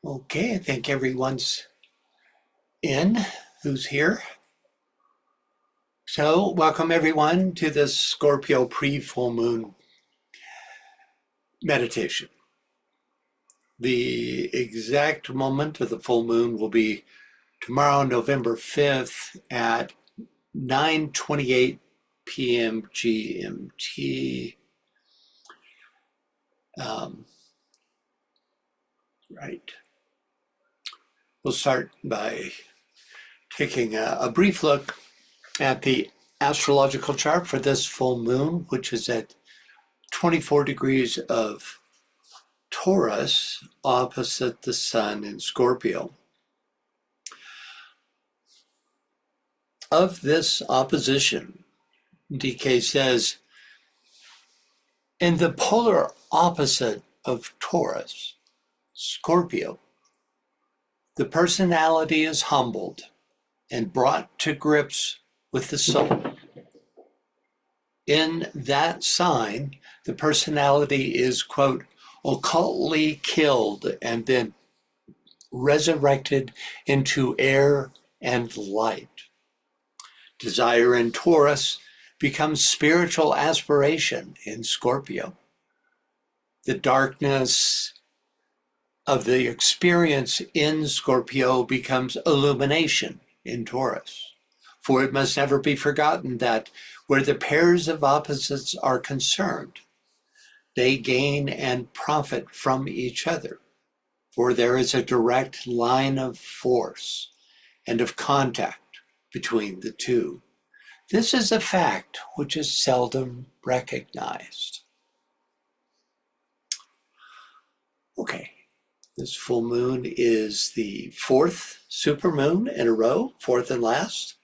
Okay, I think everyone's in who's here. So welcome everyone to this Scorpio pre-full moon meditation. The exact moment of the full moon will be tomorrow, November 5th at 9:28 p.m. GMT. Right. We'll start by taking a brief look at the astrological chart for this full moon, which is at 24 degrees of Taurus opposite the sun in Scorpio. Of this opposition, DK says, in the polar opposite of Taurus, Scorpio, the personality is humbled and brought to grips with the soul. In that sign, the personality is, quote, occultly killed and then resurrected into air and light. Desire in Taurus becomes spiritual aspiration in Scorpio. The darkness of the experience in Scorpio becomes illumination in Taurus. For it must never be forgotten that where the pairs of opposites are concerned, they gain and profit from each other. For there is a direct line of force and of contact between the two. This is a fact which is seldom recognized. Okay, this full moon is the fourth supermoon in a row, fourth and last,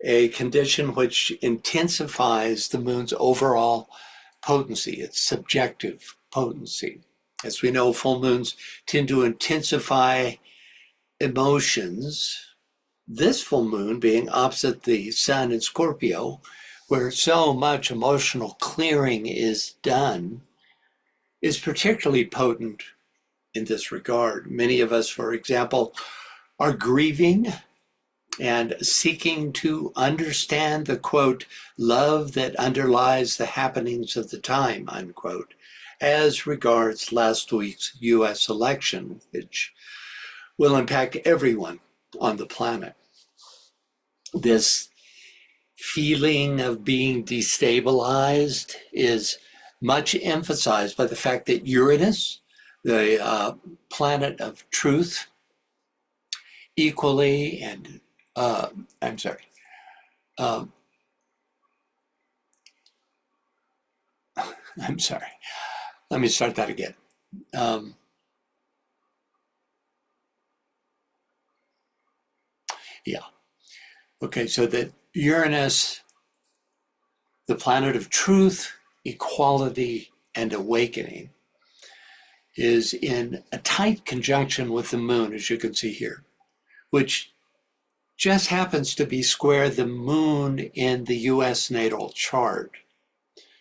a condition which intensifies the moon's overall potency, its subjective potency. As we know, full moons tend to intensify emotions. This full moon being opposite the sun in Scorpio, where so much emotional clearing is done, is particularly potent in this regard. Many of us, for example, are grieving and seeking to understand the, quote, love that underlies the happenings of the time, unquote, as regards last week's U.S. election, which will impact everyone on the planet. This feeling of being destabilized is much emphasized by the fact that Uranus, the planet of truth, equally and I'm sorry. I'm sorry. Let me start that again. Yeah. Okay, so that Uranus, the planet of truth, equality, and awakening, is in a tight conjunction with the moon, as you can see here, which just happens to be square the moon in the U.S. natal chart.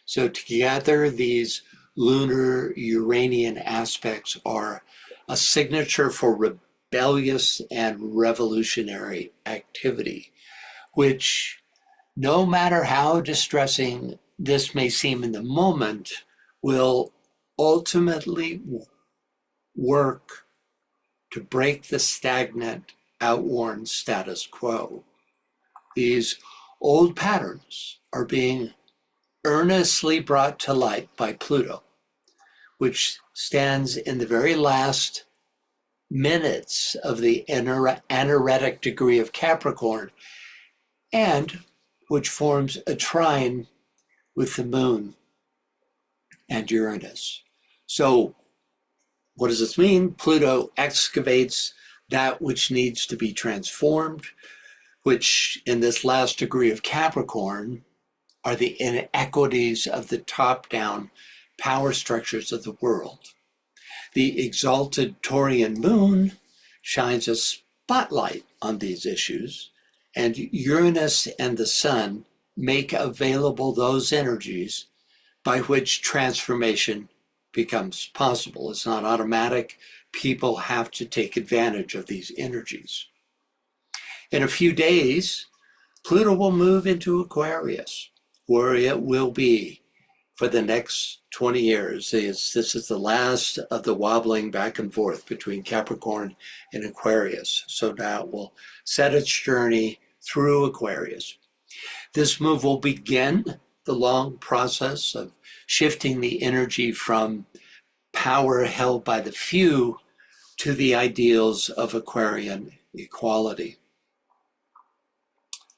So together, these lunar Uranian aspects are a signature for rebellious and revolutionary activity, which, no matter how distressing this may seem in the moment, will ultimately work to break the stagnant, outworn status quo. These old patterns are being earnestly brought to light by Pluto, which stands in the very last minutes of the anaretic degree of Capricorn, and which forms a trine with the moon and Uranus. So what does this mean? Pluto excavates that which needs to be transformed, which in this last degree of Capricorn are the inequities of the top-down power structures of the world. The exalted Taurian moon shines a spotlight on these issues, and Uranus and the sun make available those energies by which transformation becomes possible. It's not automatic, people have to take advantage of these energies. In a few days, Pluto will move into Aquarius, where it will be for the next 20 years. This is the last of the wobbling back and forth between Capricorn and Aquarius. So now it will set its journey through Aquarius. This move will begin the long process of shifting the energy from power held by the few to the ideals of Aquarian equality.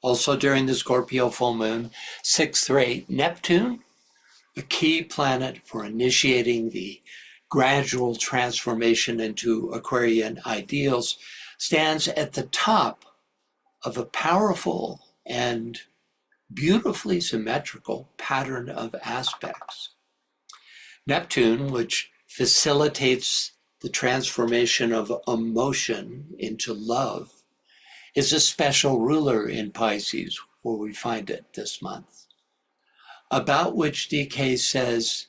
Also during the Scorpio full moon, 6th rate Neptune, a key planet for initiating the gradual transformation into Aquarian ideals, stands at the top of a powerful and beautifully symmetrical pattern of aspects. Neptune, which facilitates the transformation of emotion into love, is a special ruler in Pisces, where we find it this month. About which DK says,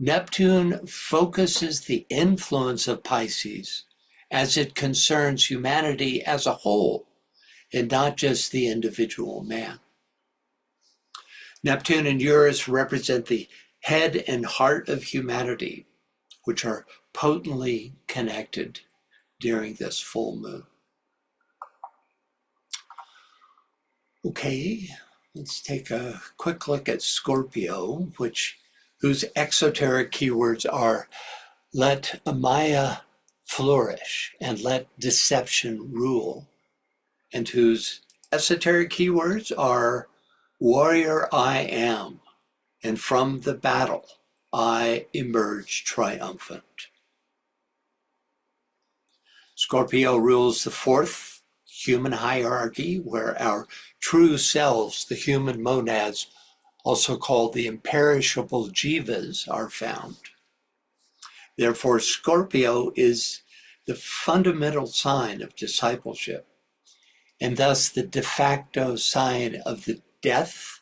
Neptune focuses the influence of Pisces as it concerns humanity as a whole, and not just the individual man. Neptune and Uranus represent the head and heart of humanity, which are potently connected during this full moon. Okay, let's take a quick look at Scorpio, whose exoteric keywords are let Maya flourish and let deception rule, and whose esoteric keywords are warrior I am, and from the battle I emerge triumphant. Scorpio rules the 4th human hierarchy, where our true selves, the human monads, also called the imperishable jivas, are found. Therefore, Scorpio is the fundamental sign of discipleship, and thus the de facto sign of the death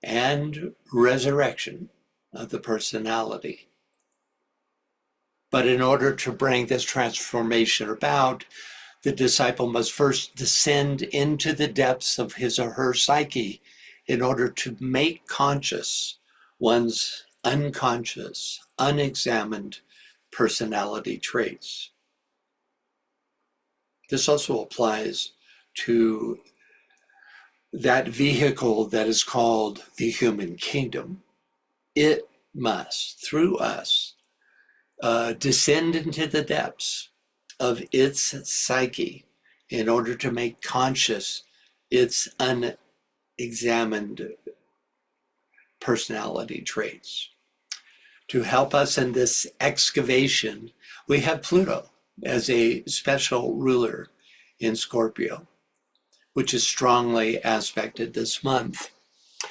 and resurrection of the personality. But in order to bring this transformation about, the disciple must first descend into the depths of his or her psyche in order to make conscious one's unconscious, unexamined personality traits. This also applies to that vehicle that is called the human kingdom. It must, through us, descend into the depths of its psyche in order to make conscious its unexamined personality traits. To help us in this excavation, we have Pluto as a special ruler in Scorpio, which is strongly aspected this month.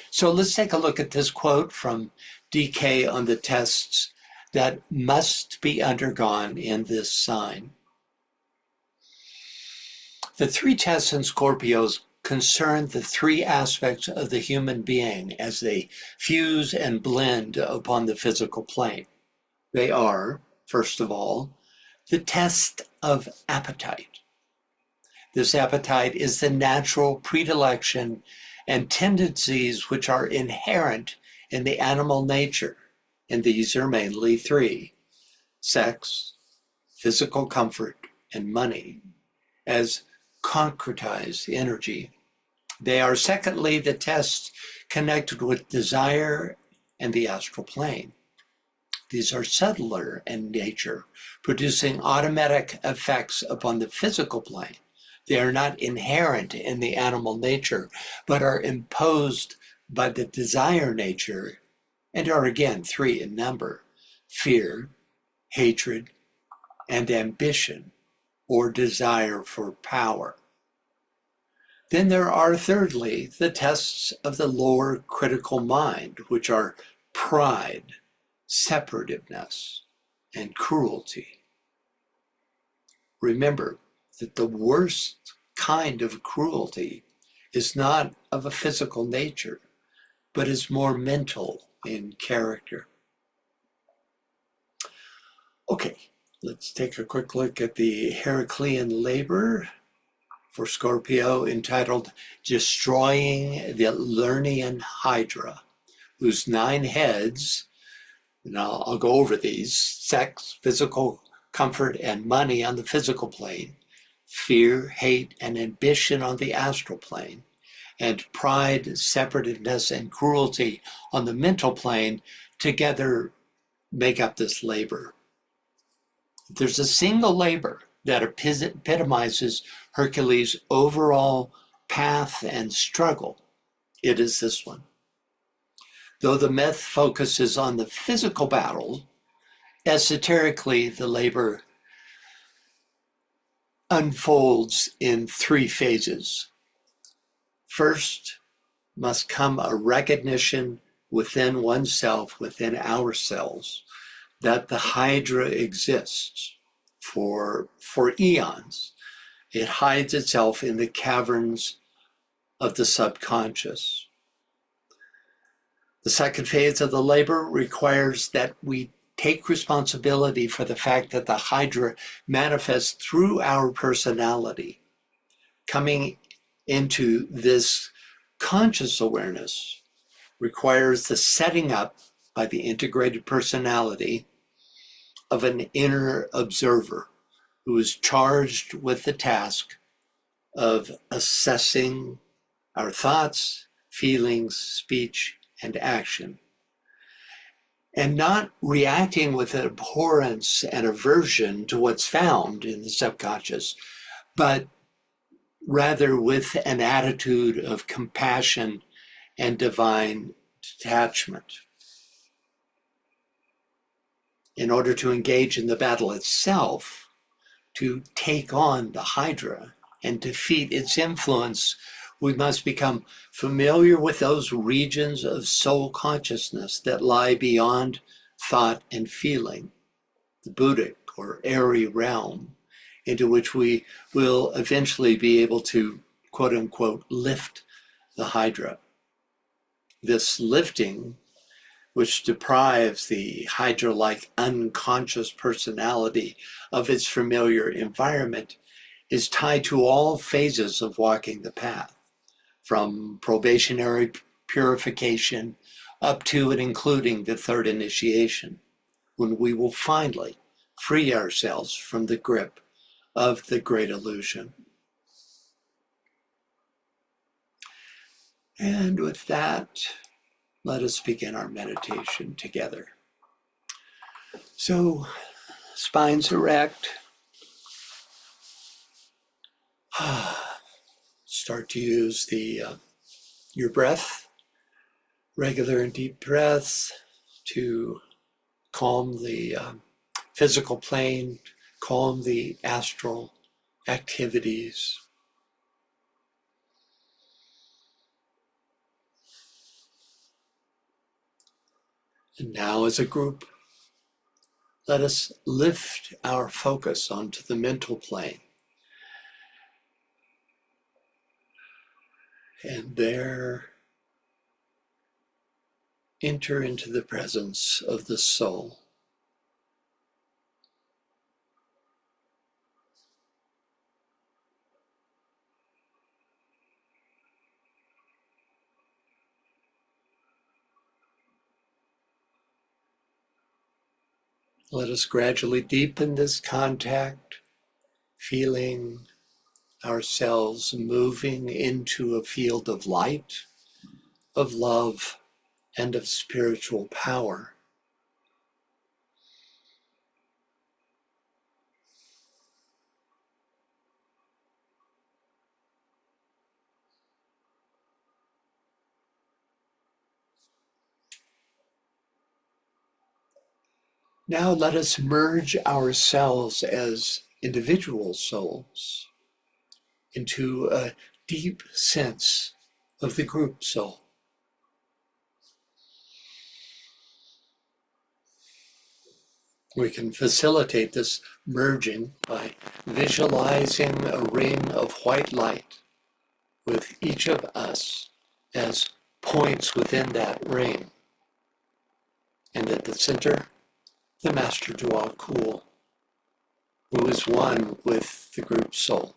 So let's take a look at this quote from DK on the tests that must be undergone in this sign. The 3 tests in Scorpios concern the 3 aspects of the human being as they fuse and blend upon the physical plane. They are, first of all, the test of appetite. This appetite is the natural predilection and tendencies which are inherent in the animal nature, and these are mainly 3: sex, physical comfort, and money, as concretized energy. They are, secondly, the tests connected with desire and the astral plane. These are subtler in nature, producing automatic effects upon the physical plane. They are not inherent in the animal nature, but are imposed by the desire nature, and are again 3 in number: fear, hatred, and ambition, or desire for power. Then there are, thirdly, the tests of the lower critical mind, which are pride, separativeness, and cruelty. Remember that the worst kind of cruelty is not of a physical nature, but is more mental in character. Okay, Let's take a quick look at the Heraclean labor for Scorpio, entitled Destroying the Lernaean Hydra, whose 9 heads, and I'll go over these: sex, physical comfort, and money on the physical plane, fear, hate, and ambition on the astral plane, and pride, separativeness, and cruelty on the mental plane, together make up this labor. If there's a single labor that epitomizes Hercules' overall path and struggle, it is this one. Though the myth focuses on the physical battle, esoterically the labor unfolds in 3 phases. First must come a recognition within oneself, within ourselves, that the Hydra exists for eons. It hides itself in the caverns of the subconscious. The second phase of the labor requires that we take responsibility for the fact that the Hydra manifests through our personality. Coming into this conscious awareness requires the setting up by the integrated personality of an inner observer who is charged with the task of assessing our thoughts, feelings, speech, and action, and not reacting with abhorrence and aversion to what's found in the subconscious, but rather with an attitude of compassion and divine detachment. In order to engage in the battle itself, to take on the Hydra and defeat its influence, we must become familiar with those regions of soul consciousness that lie beyond thought and feeling, the Buddhic or airy realm, into which we will eventually be able to, quote unquote, lift the Hydra. This lifting, which deprives the Hydra-like unconscious personality of its familiar environment, is tied to all phases of walking the path, from probationary purification up to and including the 3rd initiation, when we will finally free ourselves from the grip of the great illusion. And with that, let us begin our meditation together. So, spines erect. Start to use your breath, regular and deep breaths, to calm the physical plane, calm the astral activities. And now, as a group, let us lift our focus onto the mental plane. And there, enter into the presence of the soul. Let us gradually deepen this contact, feeling ourselves moving into a field of light, of love, and of spiritual power. Now let us merge ourselves as individual souls into a deep sense of the group soul. We can facilitate this merging by visualizing a ring of white light with each of us as points within that ring. And at the center, the Master Dua Kul, who is one with the group soul.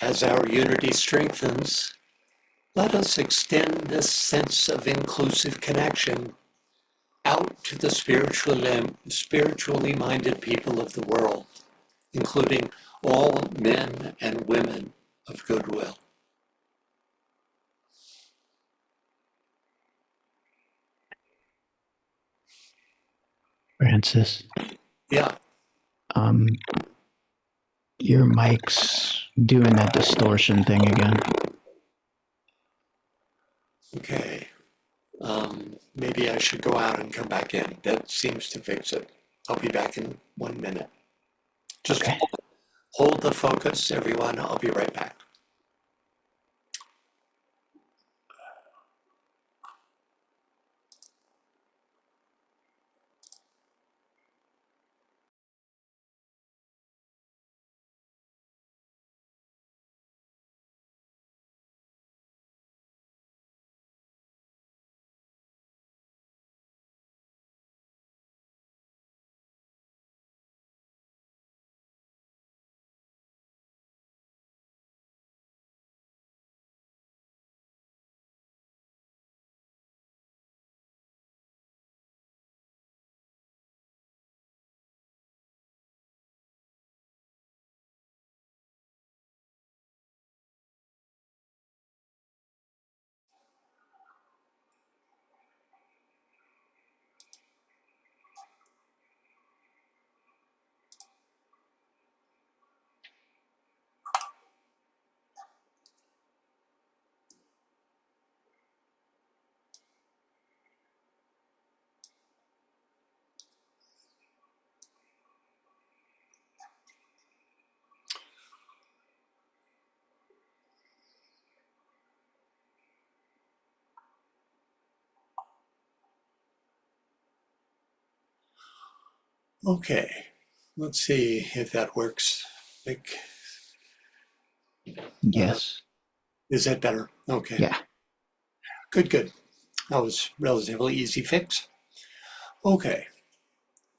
As our unity strengthens, let us extend this sense of inclusive connection out to the spiritually minded people of the world, including all men and women of goodwill. Francis, Yeah, your mic's doing that distortion thing again. okay. Maybe I should go out and come back in. That seems to fix it. I'll be back in 1 minute. Just Okay. hold the focus, everyone. I'll be right back. Okay, let's see if that works. Yes. Is that better? Okay. Yeah. Good, good. That was relatively easy fix. Okay,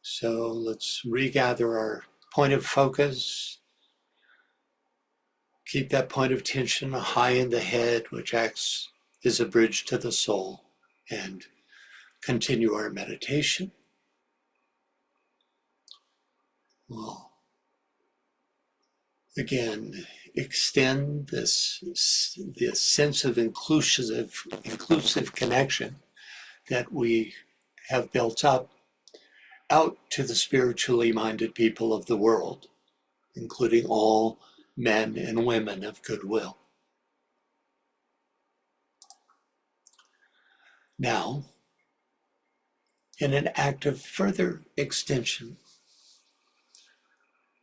so let's regather our point of focus. Keep that point of tension high in the head, which acts as a bridge to the soul, and continue our meditation. We'll again extend this sense of inclusive connection that we have built up out to the spiritually minded people of the world, including all men and women of goodwill. Now, in an act of further extension,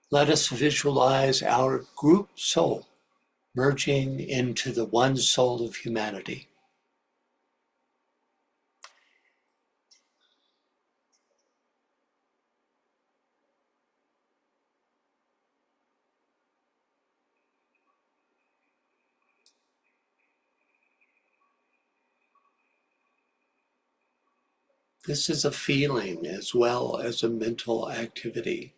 let us visualize our group soul merging into the one soul of humanity. This is a feeling as well as a mental activity.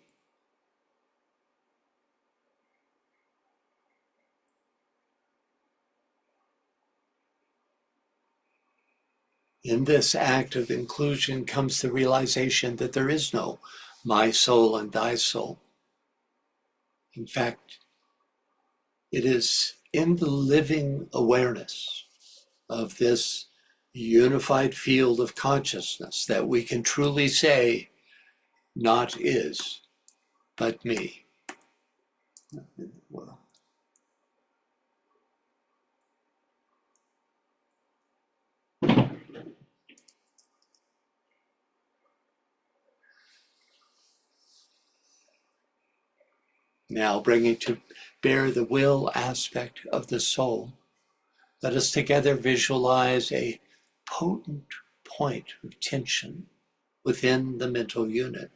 In this act of inclusion comes the realization that there is no my soul and thy soul. In fact, it is in the living awareness of this unified field of consciousness that we can truly say, not is, but me. Well, now bringing to bear the will aspect of the soul, let us together visualize a potent point of tension within the mental unit,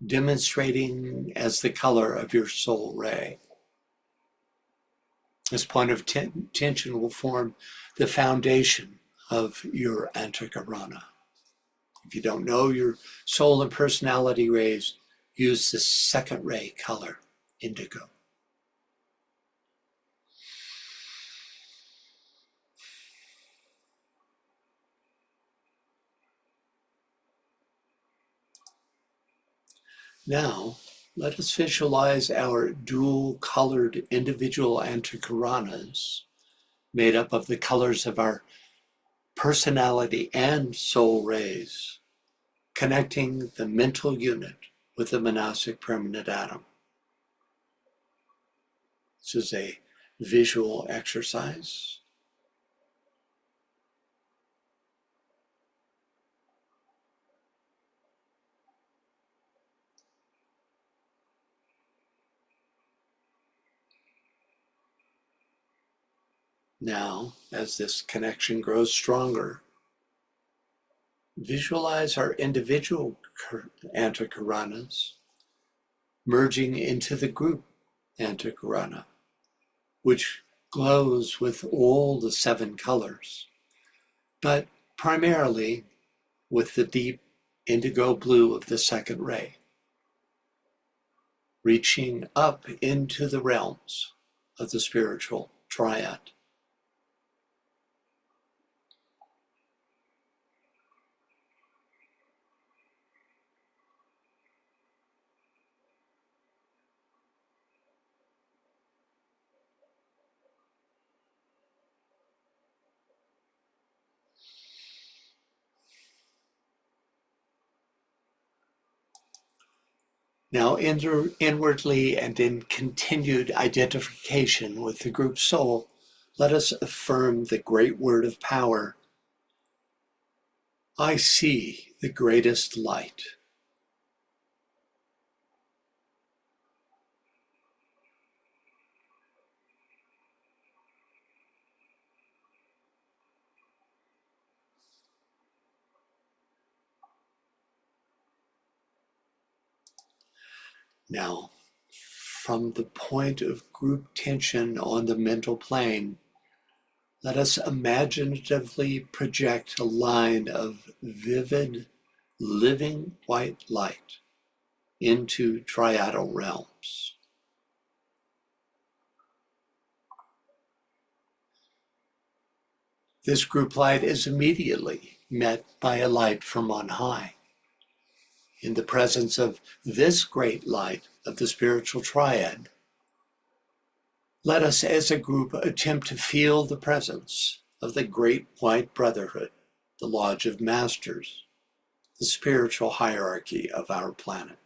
demonstrating as the color of your soul ray. This point of tension will form the foundation of your antakarana. If you don't know your soul and personality rays, use the second ray color, indigo. Now, let us visualize our dual-colored individual antakaranas made up of the colors of our personality and soul rays, connecting the mental unit with the monastic permanent atom. This is a visual exercise. Now, as this connection grows stronger, visualize our individual antakaranas merging into the group antakarana, which glows with all the 7 colors, but primarily with the deep indigo blue of the second ray, reaching up into the realms of the spiritual triad. Now, inwardly and in continued identification with the group soul, let us affirm the great word of power. I see the greatest light. Now, from the point of group tension on the mental plane, let us imaginatively project a line of vivid, living white light into triadal realms. This group light is immediately met by a light from on high. In the presence of this great light of the spiritual triad, let us as a group attempt to feel the presence of the great white brotherhood, the Lodge of Masters, the spiritual hierarchy of our planet.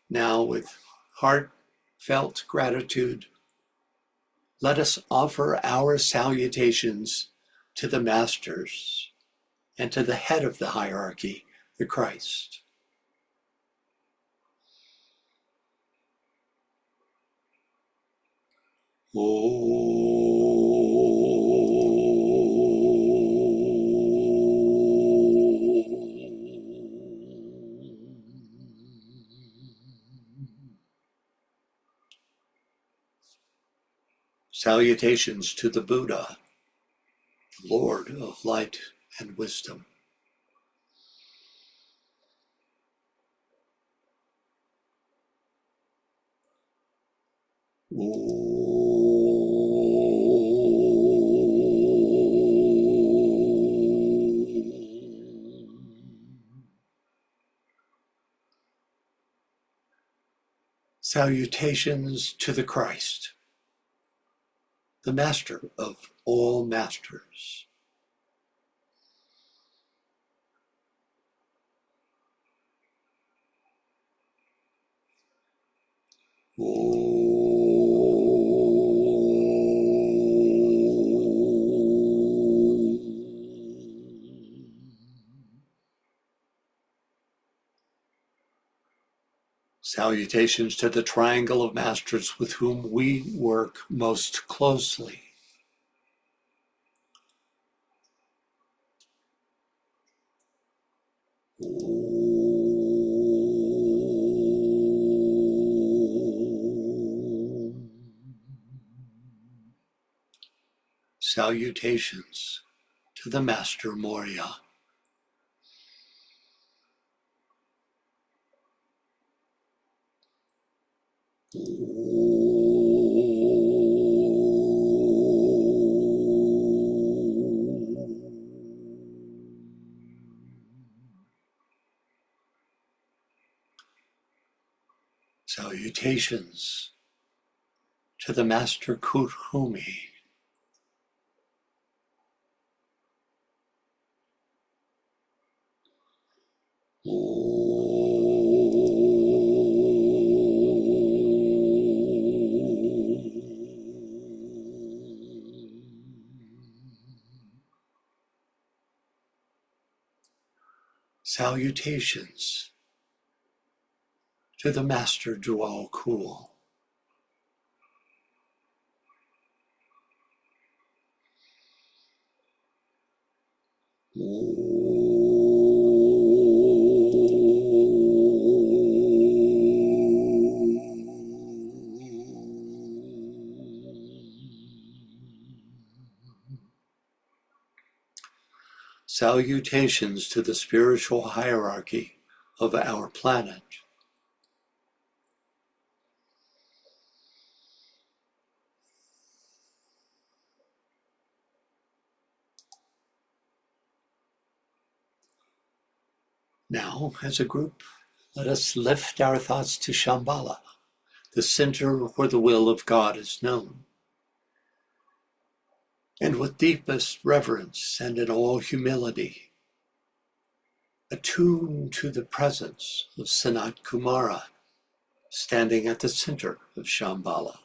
Now, with heartfelt gratitude, let us offer our salutations to the Masters and to the head of the hierarchy, the Christ. Salutations to the Buddha, Lord of light and wisdom. Salutations to the Christ, the Master of all masters. Salutations to the triangle of masters with whom we work most closely. Salutations to the Master Morya. Salutations to the Master Kuthumi. Salutations to the Master Dual Cool. Salutations to the spiritual hierarchy of our planet. Now, as a group, let us lift our thoughts to Shambhala, the center where the will of God is known. And with deepest reverence and in all humility, attune to the presence of Sanat Kumara, standing at the center of Shambhala.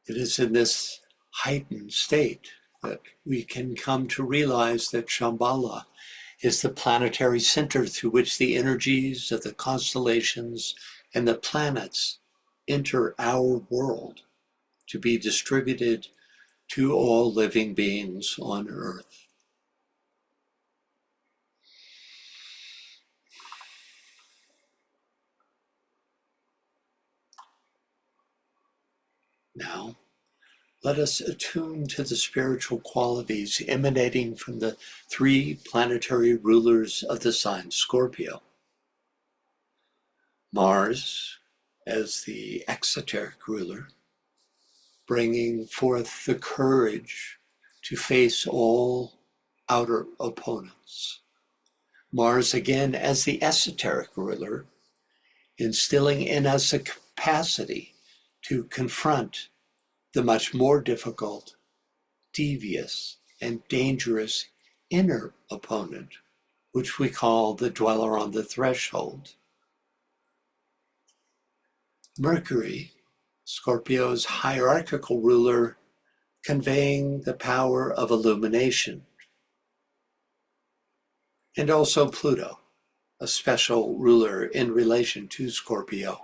It is in this heightened state that we can come to realize that Shambhala is the planetary center through which the energies of the constellations and the planets enter our world to be distributed to all living beings on Earth. Now, let us attune to the spiritual qualities emanating from the three planetary rulers of the sign Scorpio. Mars as the exoteric ruler, bringing forth the courage to face all outer opponents. Mars again as the esoteric ruler, instilling in us a capacity to confront the much more difficult, devious, and dangerous inner opponent, which we call the dweller on the threshold. Mercury, Scorpio's hierarchical ruler, conveying the power of illumination. And also Pluto, a special ruler in relation to Scorpio,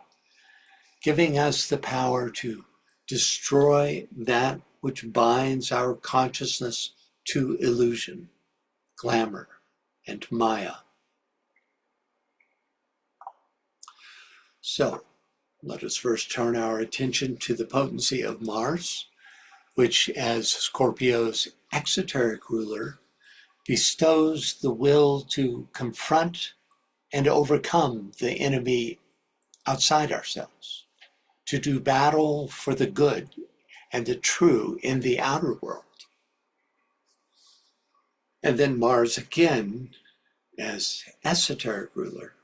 giving us the power to destroy that which binds our consciousness to illusion, glamour, and Maya. So, let us first turn our attention to the potency of Mars, which, as Scorpio's exoteric ruler, bestows the will to confront and overcome the enemy outside ourselves, to do battle for the good and the true in the outer world. And then Mars again as esoteric ruler,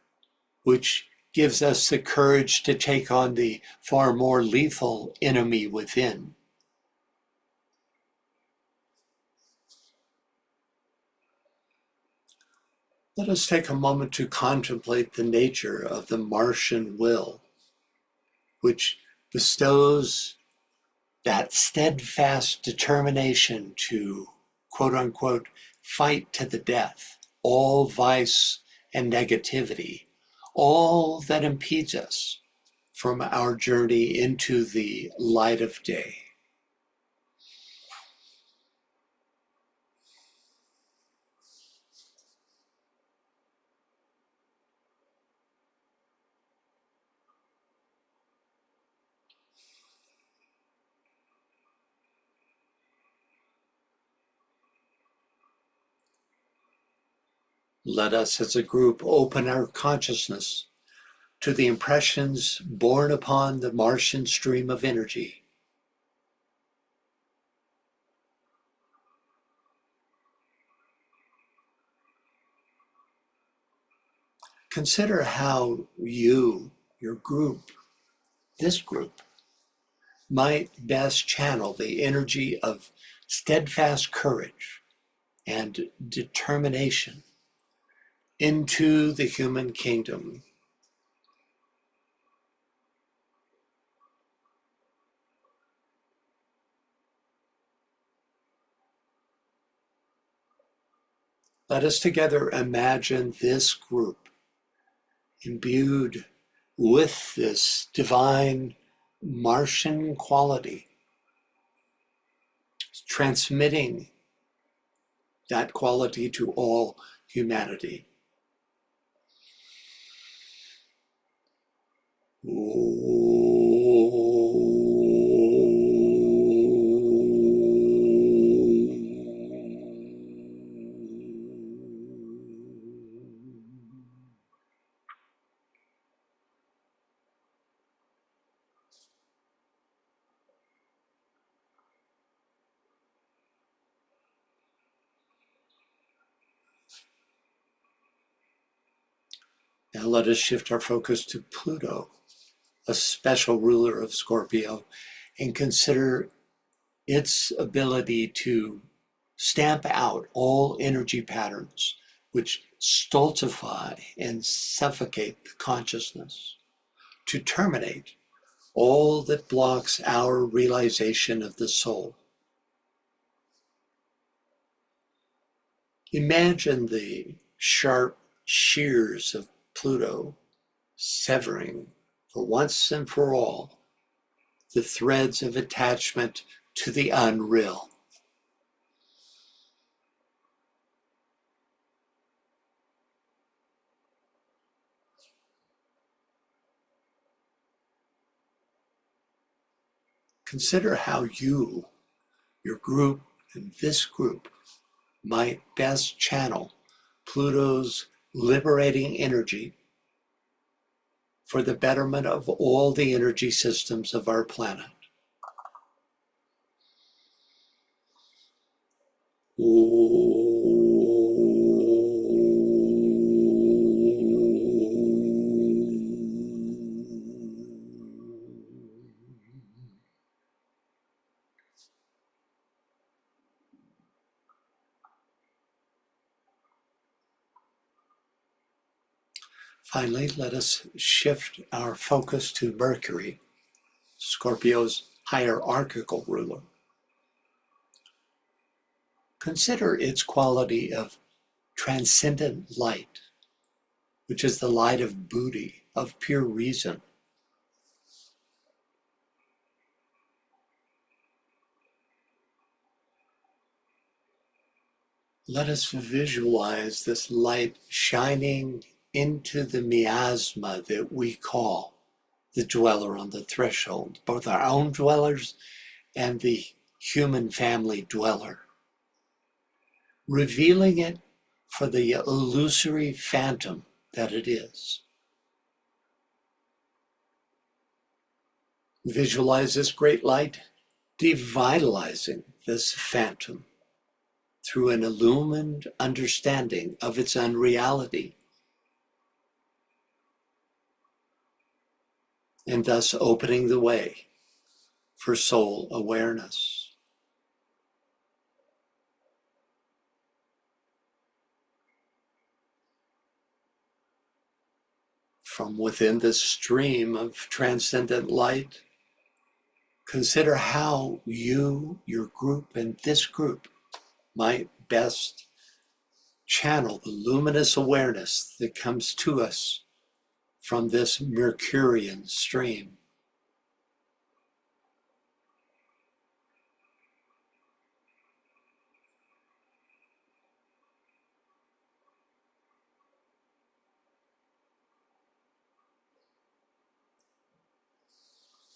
which gives us the courage to take on the far more lethal enemy within, Let us take a moment to contemplate the nature of the Martian will, which bestows that steadfast determination to, quote unquote, fight to the death all vice and negativity, all that impedes us from our journey into the light of day. Let us as a group open our consciousness to the impressions borne upon the Martian stream of energy. Consider how you, your group, this group, might best channel the energy of steadfast courage and determination into the human kingdom. Let us together imagine this group imbued with this divine Martian quality, transmitting that quality to all humanity. Now let us shift our focus to Pluto, a special ruler of Scorpio, and consider its ability to stamp out all energy patterns which stultify and suffocate the consciousness, to terminate all that blocks our realization of the soul. Imagine the sharp shears of Pluto severing for once and for all the threads of attachment to the unreal. Consider how you, your group, and this group might best channel Pluto's liberating energy for the betterment of all the energy systems of our planet. Finally, let us shift our focus to Mercury, Scorpio's hierarchical ruler. Consider its quality of transcendent light, which is the light of Buddhi, of pure reason. Let us visualize this light shining into the miasma that we call the dweller on the threshold, both our own dwellers and the human family dweller, revealing it for the illusory phantom that it is. Visualize this great light devitalizing this phantom through an illumined understanding of its unreality, and thus opening the way for soul awareness. from within this stream of transcendent light, consider how you, your group, and this group might best channel the luminous awareness that comes to us from this Mercurian stream.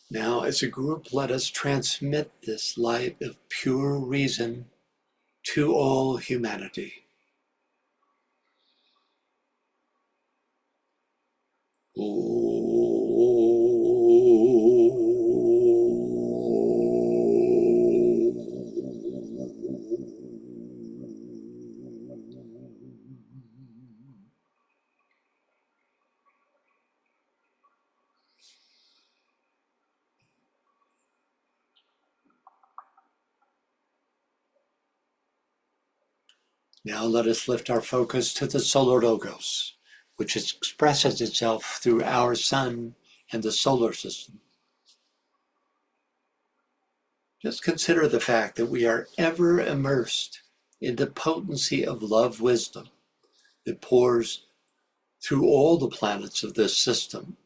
Now, as a group, let us transmit this light of pure reason to all humanity. Now let us lift our focus to the solar logos, which expresses itself through our sun and the solar system. Just consider the fact that we are ever immersed in the potency of love wisdom that pours through all the planets of this system,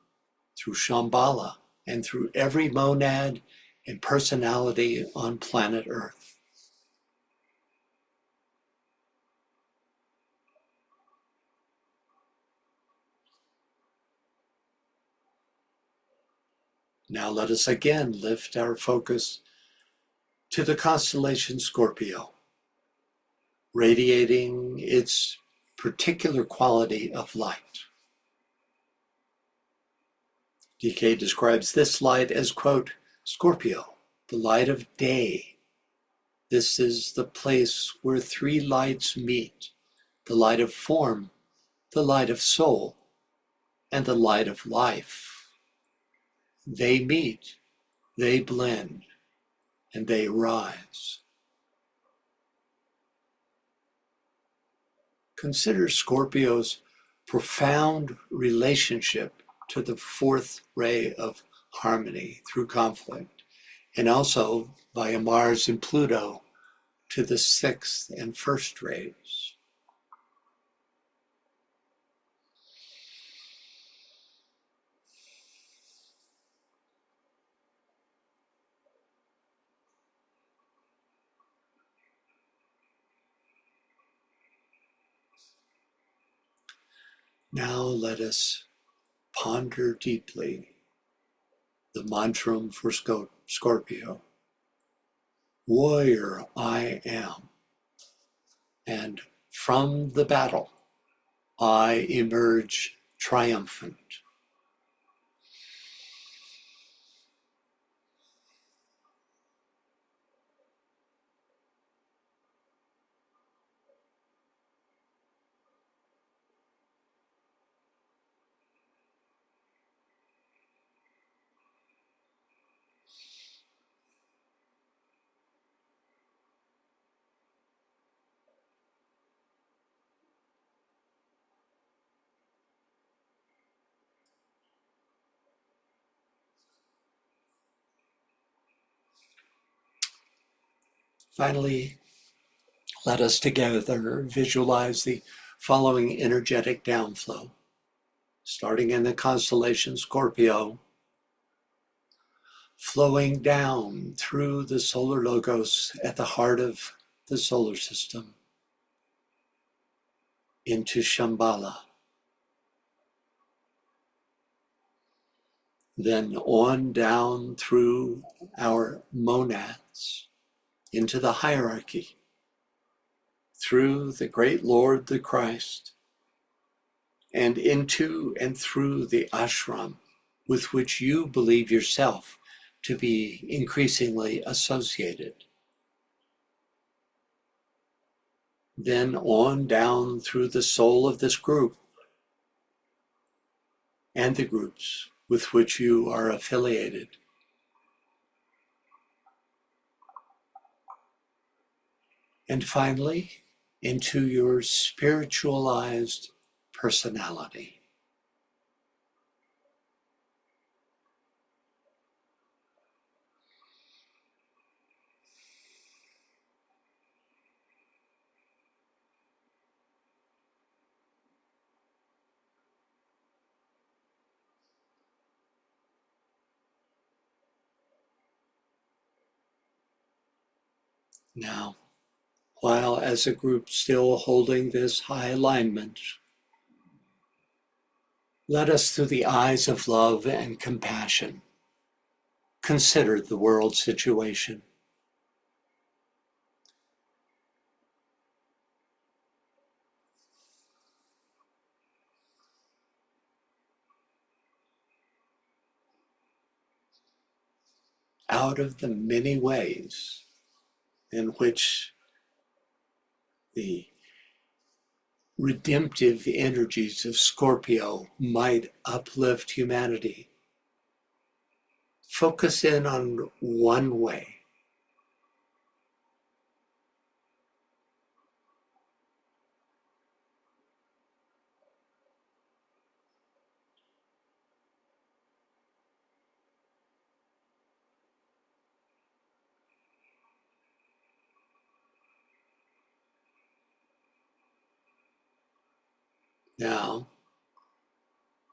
through Shambhala, and through every monad and personality on planet Earth. Now let us again lift our focus to the constellation Scorpio, radiating its particular quality of light. DK describes this light as, quote, Scorpio, the light of day. This is the place where three lights meet, the light of form, the light of soul, and the light of life. They meet, they blend, and they rise. Consider Scorpio's profound relationship to the fourth ray of harmony through conflict, and also via Mars and Pluto to the sixth and first rays. Now let us ponder deeply the mantra for Scorpio. Warrior I am, and from the battle I emerge triumphant. Finally, let us together visualize the following energetic downflow, starting in the constellation Scorpio, flowing down through the solar logos at the heart of the solar system into Shambhala, then on down through our monads into the hierarchy, through the great Lord, the Christ, and into and through the ashram with which you believe yourself to be increasingly associated. Then on down through the soul of this group and the groups with which you are affiliated. And finally, into your spiritualized personality. Now, while as a group still holding this high alignment, let us, through the eyes of love and compassion, consider the world situation. Out of the many ways in which the redemptive energies of Scorpio might uplift humanity, focus in on one way. Now,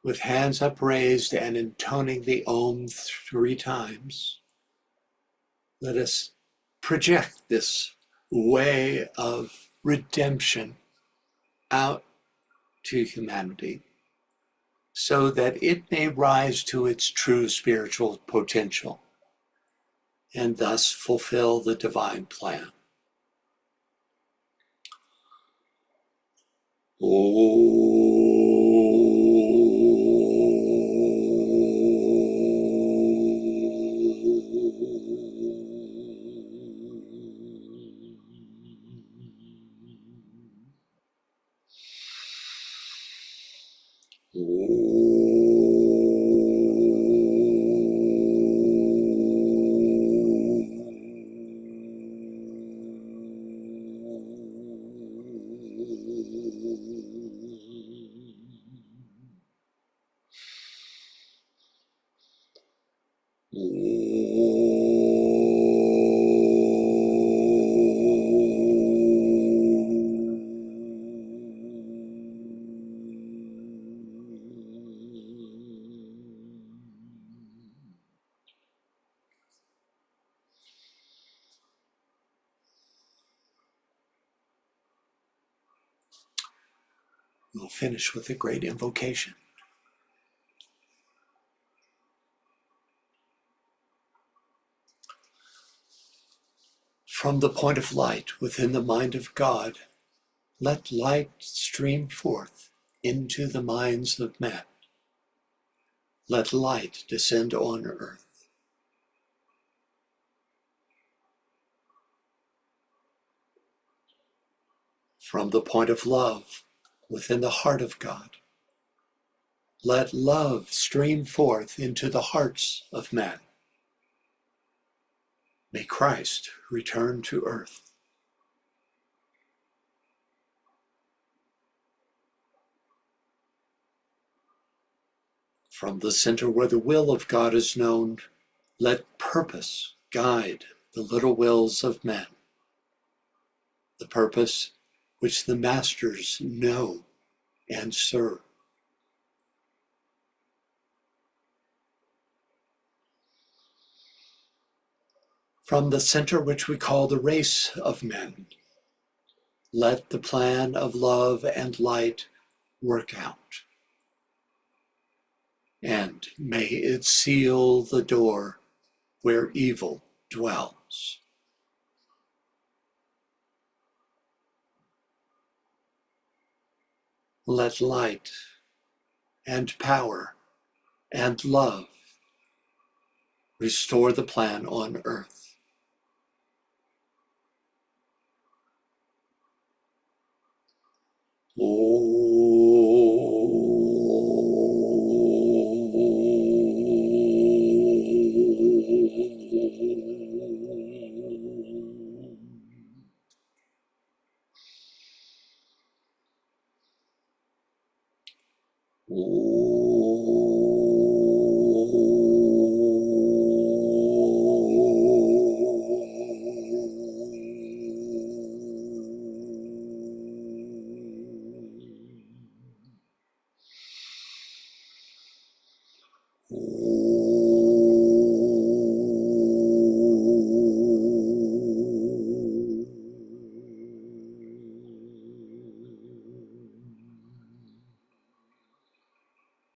with hands upraised and intoning the Om 3 times, let us project this way of redemption out to humanity so that it may rise to its true spiritual potential and thus fulfill the divine plan. We'll finish with a great invocation. From the point of light within the mind of God, let light stream forth into the minds of men. Let light descend on earth. From the point of love within the heart of God, let love stream forth into the hearts of men. May Christ return to earth. From the center where the will of God is known, let purpose guide the little wills of men, the purpose which the masters know and serve. From the center which we call the race of men, let the plan of love and light work out. And may it seal the door where evil dwells. Let light and power and love restore the plan on earth. Oh.